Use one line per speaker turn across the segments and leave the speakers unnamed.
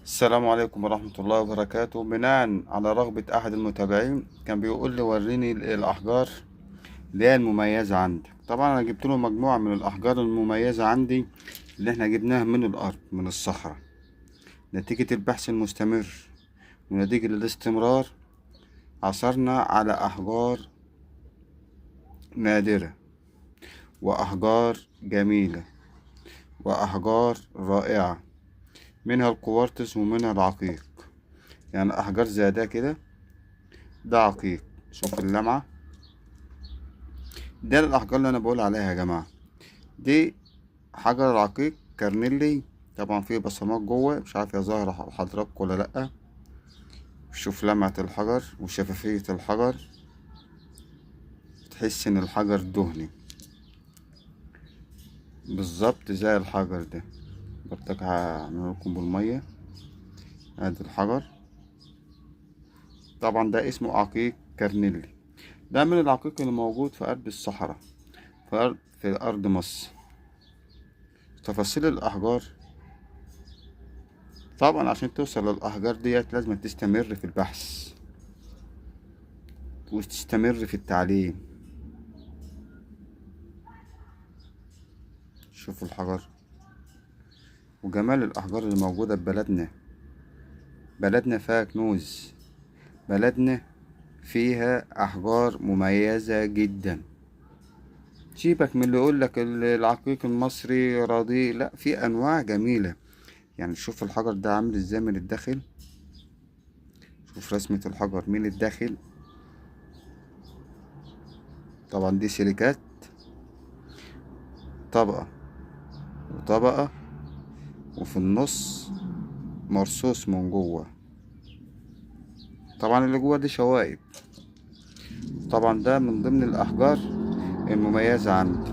السلام عليكم ورحمة الله وبركاته. بناء على رغبة أحد المتابعين كان بيقول لي وريني الأحجار اللي هي المميزة عندك. طبعا أنا جبت له مجموعة من الأحجار المميزة عندي اللي احنا جبناها من الأرض من الصحراء نتيجة البحث المستمر ونتيجة الاستمرار. عثرنا على أحجار نادرة وأحجار جميلة وأحجار رائعة، منها القوارتز ومنها العقيق. يعني أحجار زي ده كده، ده عقيق. شوف اللمعة، ده الأحجار اللي أنا بقول عليها يا جماعة. دي حجر العقيق كارنيلي، طبعا فيه بصمات جوه، مش عارف يا ظاهرة لحضراتكم ولا لأ. شوف لمعة الحجر وشفافية الحجر، تحس إن الحجر دهني بالظبط زي الحجر ده. برضك هعمل لكم بالمية. ادي الحجر، طبعا ده اسمه عقيق كارنيلي. ده من العقيق اللي موجود في قلب الصحراء، في أرض مصر. تفاصيل الأحجار، طبعا عشان توصل للأحجار ديت لازم تستمر في البحث وتستمر في التعليم. شوفوا الحجر وجمال الأحجار اللي موجودة في بلدنا. بلدنا فيها كنوز، بلدنا فيها أحجار مميزة جدا. سيبك من اللي يقولك العقيق المصري رديء، لا، في أنواع جميلة. يعني شوف الحجر ده عامل ازاي من الداخل، شوف رسمة الحجر من الداخل. طبعا دي سيليكات، طبقة وطبقة، وفي النص مرصوص من جوه. طبعا اللي جوه دي شوائب. طبعا ده من ضمن الأحجار المميزة عندي.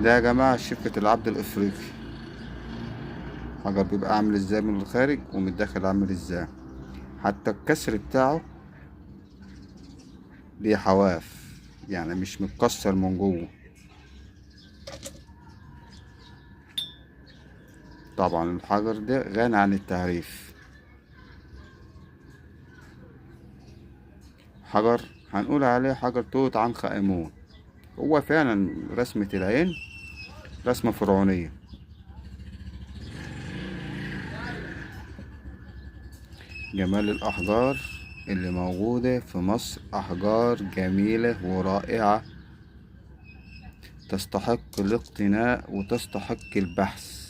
ده يا جماعة شركة العبد الإفريقي. حجر بيبقى عامل ازاي من الخارج ومن الداخل عامل ازاي، حتى الكسر بتاعه ليه حواف، يعني مش متكسر من جوه. طبعا الحجر ده غني عن التعريف. حجر هنقول عليه حجر توت عنخ آمون. هو فعلا رسمة العين رسمة فرعونية. جمال الأحجار اللي موجودة في مصر أحجار جميلة ورائعة، تستحق الاقتناء وتستحق البحث.